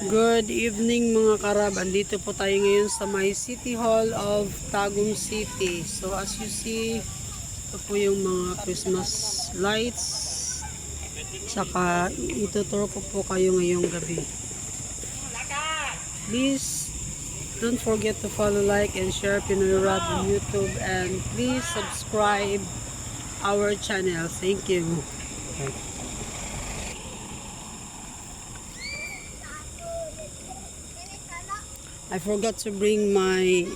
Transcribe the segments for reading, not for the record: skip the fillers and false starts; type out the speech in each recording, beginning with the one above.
Good evening mga karab. Andito po tayo ngayon sa may City Hall of Tagum City. So as you see, ito po yung mga Christmas lights. Saka itutur ko po kayo ngayong gabi. Please don't forget to follow, like, and share Pinoy Rap on YouTube. And please subscribe our channel. Thank you. I forgot to bring my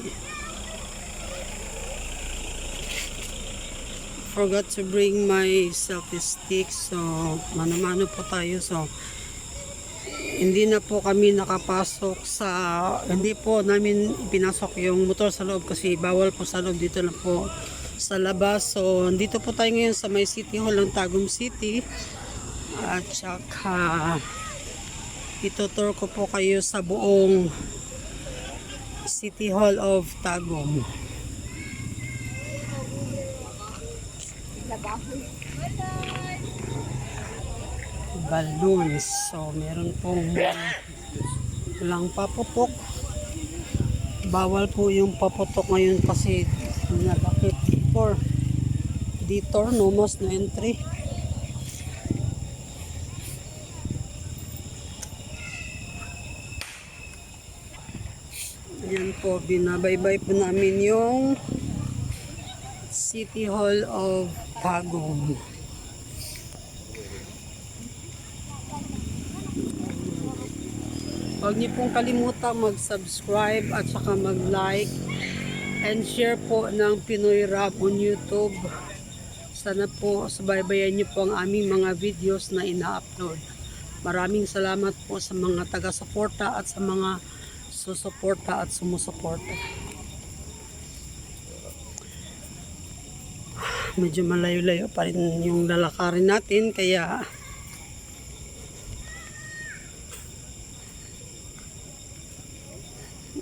selfie stick, so mano-mano po tayo. So hindi na po kami nakapasok sa, hindi po namin pinasok yung motor sa loob kasi bawal po sa loob, dito lang po sa labas. So dito po tayo ngayon sa may City Hall ng Tagum City, at saka itutur ko po kayo sa buong City Hall of Tagum. Balloons. So, meron pong walang paputok. Bawal po yung paputok ngayon kasi nalakit for detour, no mas no entry. Ayan po, binabaybay po namin yung City Hall of Tagum. Huwag niyo pong kalimutan mag-subscribe at saka mag-like and share po ng Pinoy Rap on YouTube. Sana po subaybayan niyo po ang aming mga videos na ina-upload. Maraming salamat po sa mga taga-suporta at sa mga susuporta at sumusuporta. Medyo malayo-layo pa rin yung lalakarin natin, kaya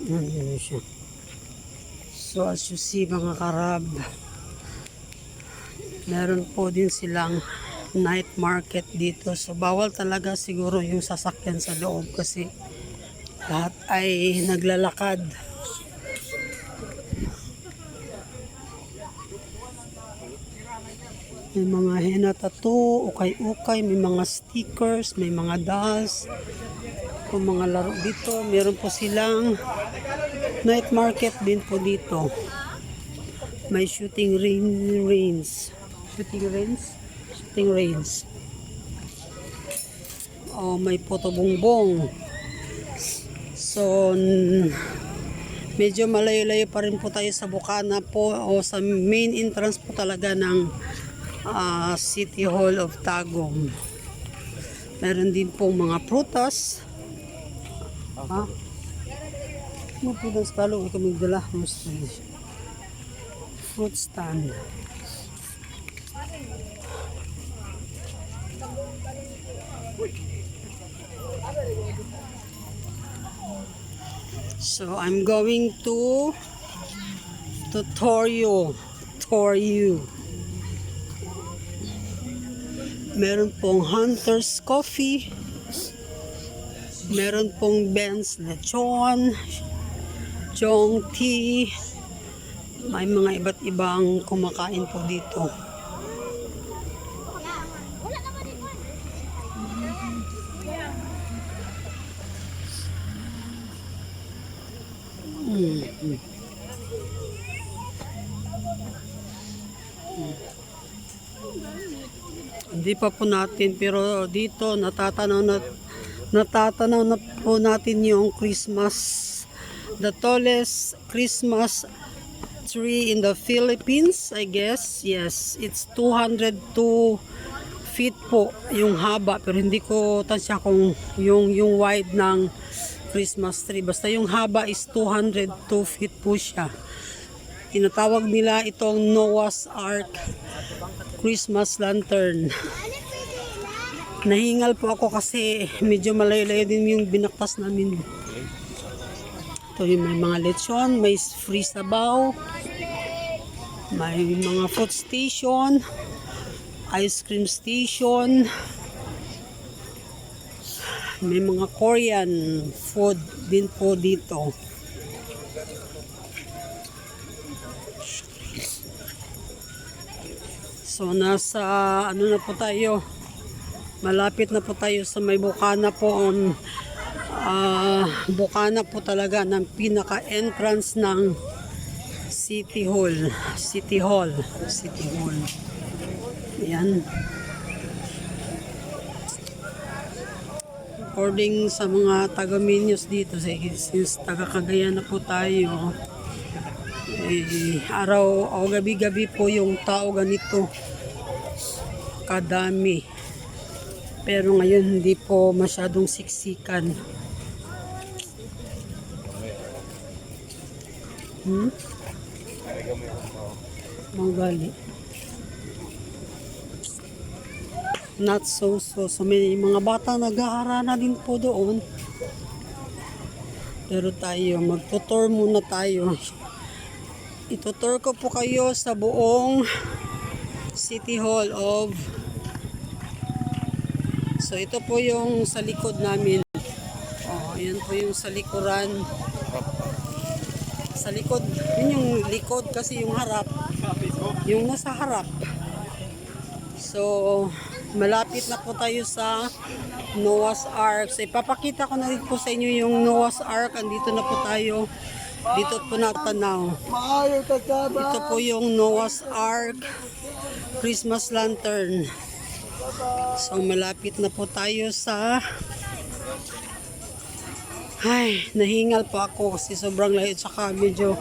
yan siya. So as you see mga karab, meron po din silang night market dito. So bawal talaga siguro yung sasakyan sa loob kasi lahat ay naglalakad. May mga henna tattoo, ukay-ukay, may mga stickers, may mga dolls, kung mga laro dito. Meron po silang night market din po dito. May shooting range. Oh, may photo bongbong. So medyo malayo-layo pa rin po tayo sa bukana po o sa main entrance po talaga ng City Hall of Tagum. Meron din pong mga prutas. Mga prutas kalo kami dala, fruit stand. So I'm going to Torio. Meron pong Hunter's Coffee. Meron pong Ben's Lechon, Chong Tea. May mga iba't ibang kumakain po dito. Hindi pa po natin, pero dito natatanaw na po natin yung Christmas, the tallest Christmas tree in the Philippines, I guess. Yes, it's 202 feet po yung haba, pero hindi ko tansya kung yung wide ng Christmas tree. Basta yung haba is 202 feet po siya. Tinatawag nila itong Noah's Ark Christmas lantern. Nahingal po ako kasi medyo malayo-layo din yung binaktas namin. Ito yung may mga lechon, may free sabaw, may mga fruit station, ice cream station, may mga Korean food din po dito. So nasa ano na po tayo, malapit na po tayo sa may bukana po. Bukana po talaga ng pinaka entrance ng City Hall. Ayan. According sa mga taga-Minyos dito, since taga-Cagayan na po tayo, araw o gabi-gabi po yung tao ganito kadami. Pero ngayon hindi po masyadong siksikan. Manggali. Not so. So may mga bata nag-aarana din po doon. Pero tayo, magtutour muna tayo. Itutour ko po kayo sa buong City Hall of... So ito po yung sa likod namin. Yan po yung sa likuran. Sa likod, yun yung likod kasi yung harap. Yung nasa harap. So, malapit na po tayo sa Noah's Ark. So, ipapakita ko na rin po sa inyo yung Noah's Ark. Andito na po tayo. Dito po natanaw. Ito po yung Noah's Ark Christmas lantern. So, malapit na po tayo sa... Ay, nahingal po ako kasi sobrang layo. Tsaka medyo...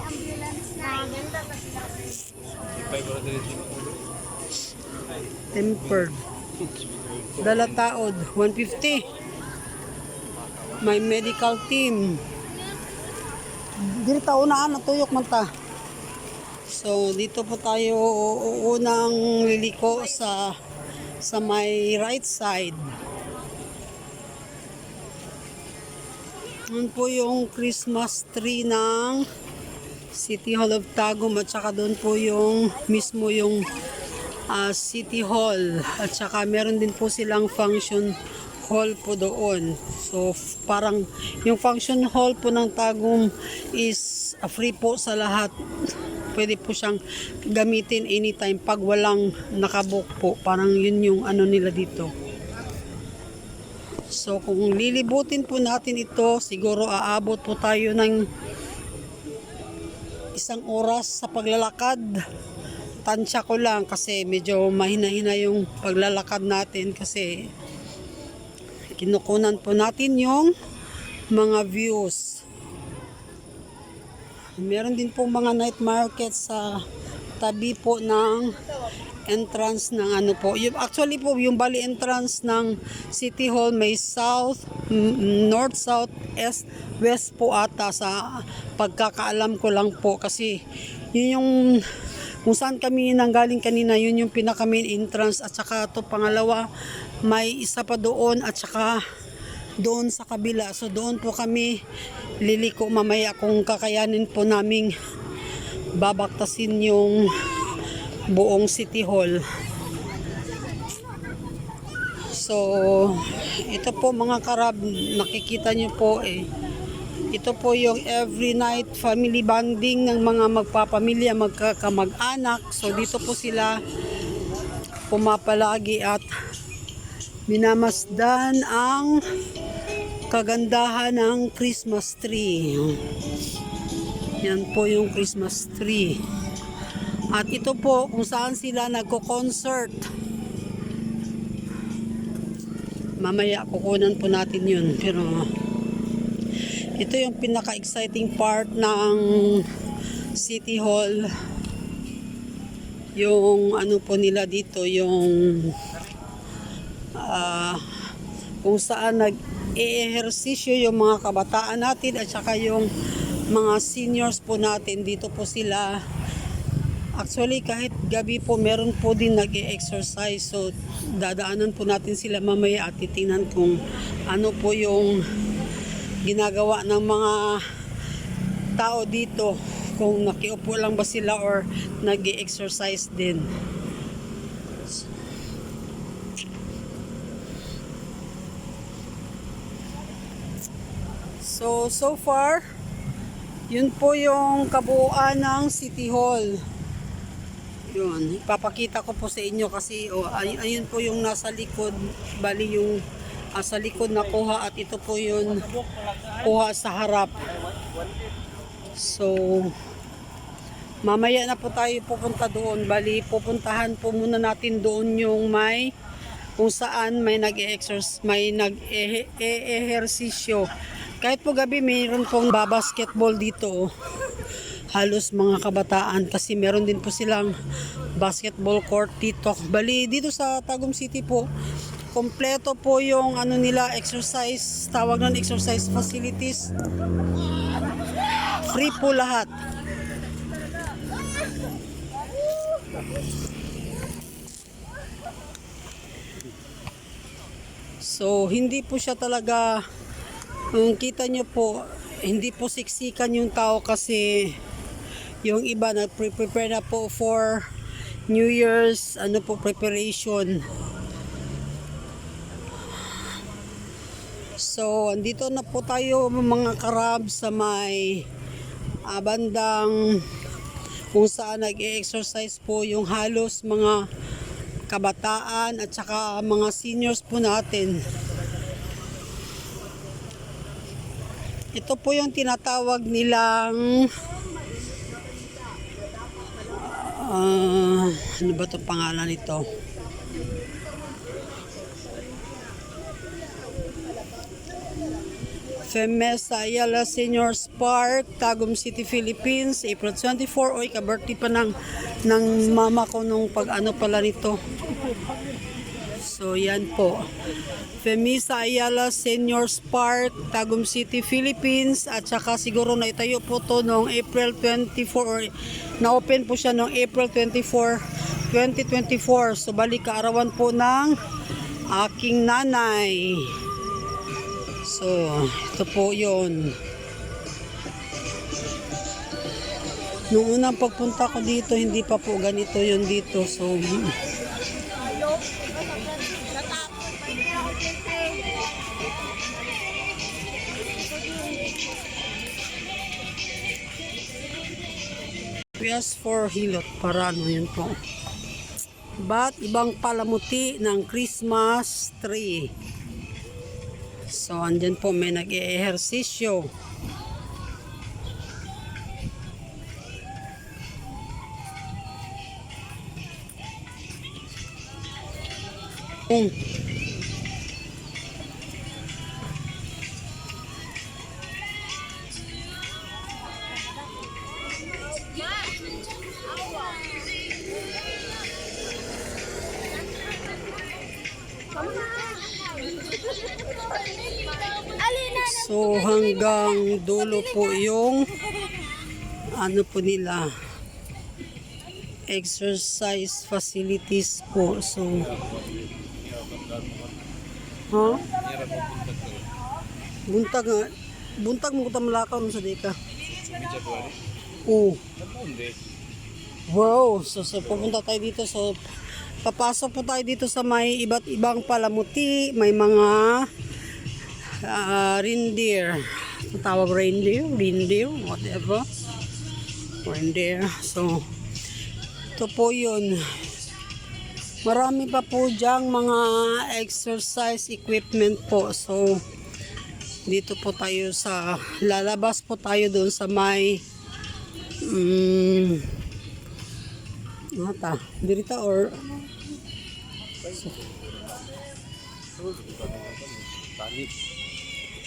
tempered. Dala taod, 150. May medical team. Dito taunaan, natuyok man ta. So, dito po tayo unang liliko sa may right side. Doon po yung Christmas tree ng City Hall of Tagum at saka doon po yung mismo yung City Hall at saka meron din po silang function hall po doon. So parang yung function hall po ng Tagum is free po sa lahat. Pwede po siyang gamitin anytime pag walang nakabook po. Parang yun yung ano nila dito. So kung lilibutin po natin ito, siguro aabot po tayo ng 1 oras sa paglalakad. Tansya ko lang kasi medyo mahina-hina yung paglalakad natin kasi kinukunan po natin yung mga views. Meron din po mga night market sa tabi po ng entrance ng ano po. Actually po, yung bali entrance ng City Hall may south, north, south, east, west po ata sa pagkakaalam ko lang po. Kasi yun yung kung saan kami nanggaling kanina, yun yung pinaka main entrance. At saka to pangalawa, may isa pa doon at saka doon sa kabila. So doon po kami liliko mamaya kung kakayanin po naming babaktasin yung buong City Hall. So ito po mga karab, nakikita nyo po ito po yung every night family bonding ng mga magpapamilya, magkakamag-anak. So dito po sila pumapalagi at minamasdan ang kagandahan ng Christmas tree. Yan po yung Christmas tree. At ito po kung saan sila nagko-concert. Mamaya kukunan po natin yun. Pero ito yung pinaka-exciting part ng City Hall. Yung ano po nila dito, yung kung saan nag-eehersisyo yung mga kabataan natin at saka yung mga seniors po natin. Dito po sila. Actually, kahit gabi po, meron po din nag-e-exercise. So, dadaanan po natin sila mamaya at titingnan kung ano po yung ginagawa ng mga tao dito. Kung nakiupo lang ba sila or nag-e-exercise din. So far, yun po yung kabuuan ng City Hall. Yun, ipapakita ko po sa inyo kasi ayun po yung nasa likod, bali yung sa likod na kuha at ito po yung kuha sa harap. So, mamaya na po tayo pupunta doon. Bali, pupuntahan po muna natin doon yung may kung saan may nag-ehersisyo. Kahit po gabi mayroon pong basketball dito. Halos mga kabataan kasi meron din po silang basketball court dito. Bali, dito sa Tagum City po, kompleto po yung ano nila, exercise, tawag ng exercise facilities. Free po lahat. So, hindi po siya talaga, kung kita nyo po, hindi po siksikan yung tao kasi yung iba na prepare na po for New Year's, ano po, preparation. So, andito na po tayo mga karab sa may bandang kung saan nag-exercise po yung halos mga kabataan at saka mga seniors po natin. Ito po yung tinatawag nilang ano ba ito pangalan nito? Femesa Ayala Seniors Park, Tagum City, Philippines, April 24. Oy, ka-birthday pa ng mama ko nung pag-ano pala nito. So, yan po. Femesa Ayala Seniors Park, Tagum City, Philippines. At saka siguro na itayo po to noong April 24 or na-open po siya noong April 24, 2024. So, balik kaarawan po ng aking nanay. So, ito po yun. Nung unang pagpunta ko dito, hindi pa po ganito yun dito. So, yes, for hilot para ano yun po. But ibang palamuti ng Christmas tree. So, andyan po may nag-ehersisyo. So hanggang dulo po yung ano po nila, exercise facilities po. So buntag mo malakaw sa deka. Oh. Wow, so pupunta tayo dito. So papasok po tayo dito sa may iba't ibang palamuti, may mga reindeer. Tawag reindeer, whatever. Reindeer. So ito po yun. Marami pa po dyang mga exercise equipment po. So dito po tayo sa lalabas po tayo doon sa may dirita or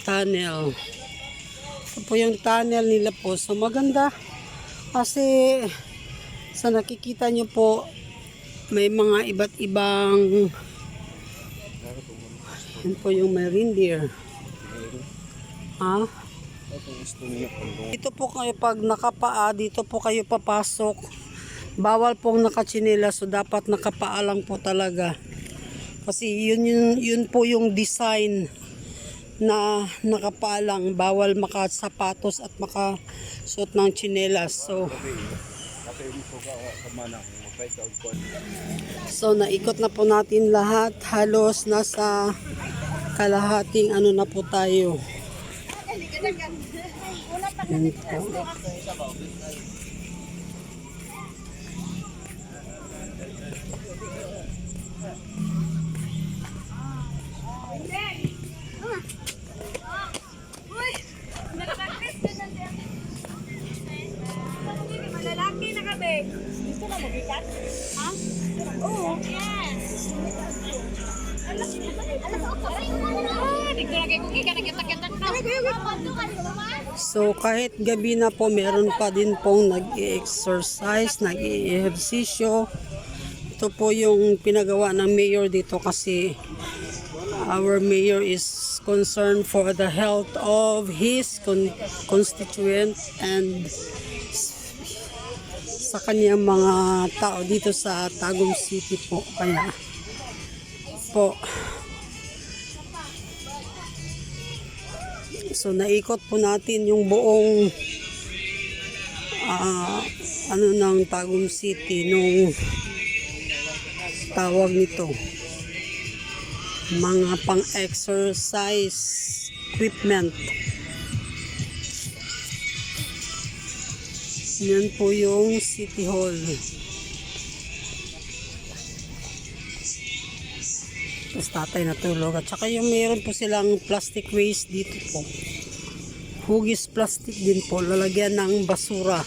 tunnel. Ito po yung tunnel nila po. So maganda kasi sa nakikita nyo po may mga iba't ibang yun po yung may reindeer. Dito po kayo pag nakapaa, dito po kayo papasok. Bawal pong nakachinela, so dapat nakapaa lang po talaga. Kasi yun po yung design na nakapaa lang. Bawal makasapatos at makasuot ng chinelas. So naikot na po natin lahat. Halos nasa kalahating ano na po tayo. Yan po. Malalaki na kami. Gusto na magikat? Ha? Oo. Yes. So kahit gabi na po, meron pa din pong nag-i-exercise, nag-i-ehersisyo. Ito po yung pinagawa ng mayor dito kasi our mayor is concerned for the health of his constituent and sa kanyang mga tao dito sa Tagum City po. Kaya po, so naikot po natin yung buong ng Tagum City nung tawag nito mga pang-exercise equipment. Yan po yung City Hall. Tapos tatay natulog. At saka yung meron po silang plastic waste dito po. Hugis plastic din po. Lalagyan ng basura.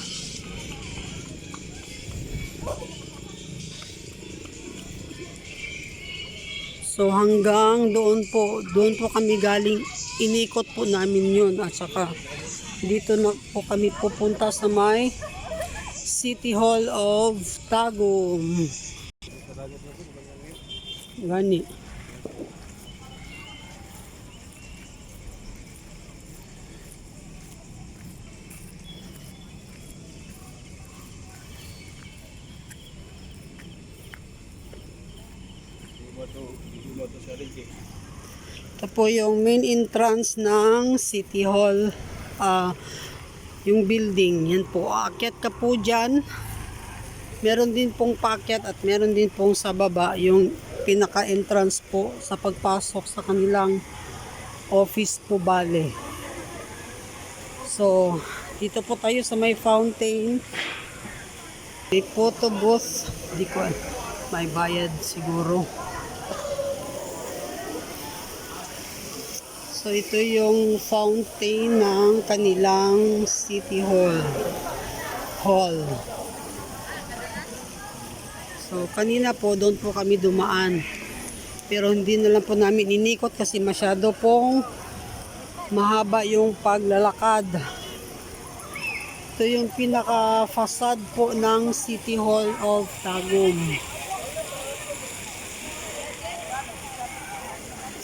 So hanggang doon po kami galing. Inikot po namin yun. At saka dito na po kami pupunta sa may City Hall of Tagum. Gani. Ito po yung main entrance ng City Hall. Yung building, yan po, aakyat ka po dyan, meron din pong paakyat at meron din pong sa baba yung pinaka entrance po sa pagpasok sa kanilang office po bale. So dito po tayo sa may fountain, may photo booth, di ko may bayad siguro. So ito yung fountain ng kanilang City Hall. So kanina po doon po kami dumaan. Pero hindi na lang po namin inikot kasi masyado pong mahaba yung paglalakad. Ito yung pinaka facade po ng City Hall of Tagum.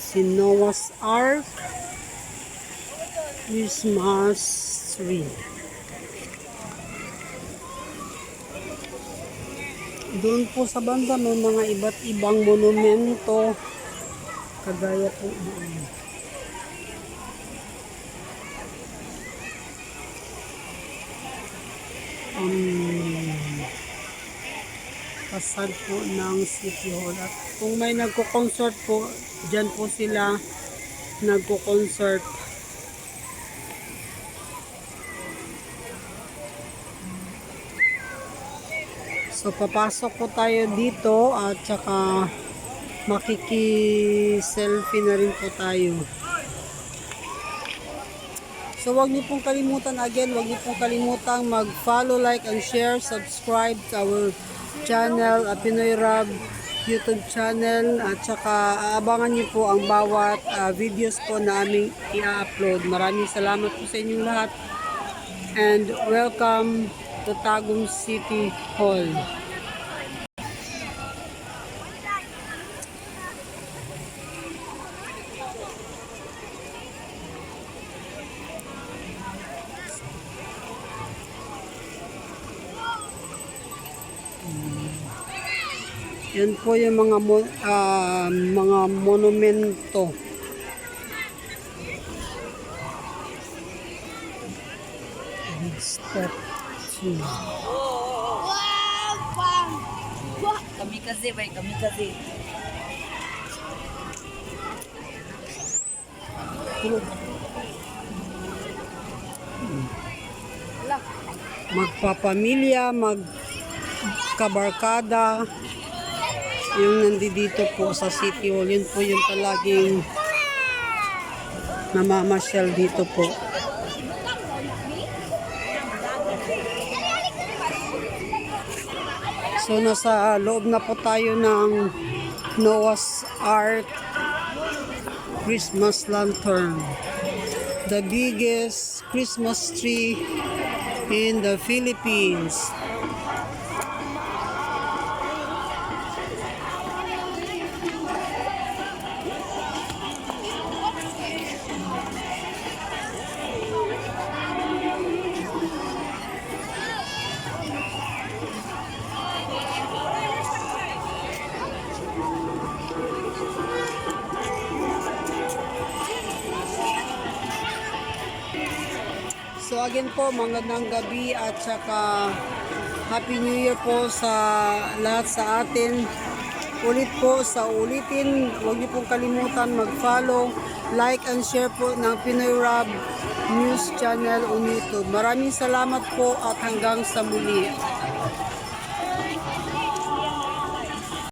Si Noah's Ark Christmas tree. Doon po sa banda may mga iba't ibang monumento kagaya po doon. Pasad po ng City Hall. At kung may nagko-concert po, dyan po sila nagko-concert. So papasok po tayo dito at saka makiki-selfie na rin po tayo. So wag niyo pong kalimutan wag niyo pong kalimutan mag-follow, like and share, subscribe to our channel, Pinoy Rab YouTube channel, at saka aabangan niyo po ang bawat videos po na aming i-upload. Maraming salamat po sa inyong lahat and welcome to Tagum City Hall. Yan po yung mga monumento. Big step. Wow! Kamikaze, bay, kamikaze. magpapamilya, magkabarkada, yung nandito po sa City Hall. Yun po yung palaging namamasyal dito po. So nasa loob na po tayo ng Noah's Ark Christmas lantern. The biggest Christmas tree in the Philippines. So again po, magandang gabi at saka Happy New Year po sa lahat sa atin. Ulit po sa ulitin, huwag niyo pong kalimutan mag-follow, like and share po ng Pinoy Rob News Channel on YouTube. Maraming salamat po at hanggang sa muli.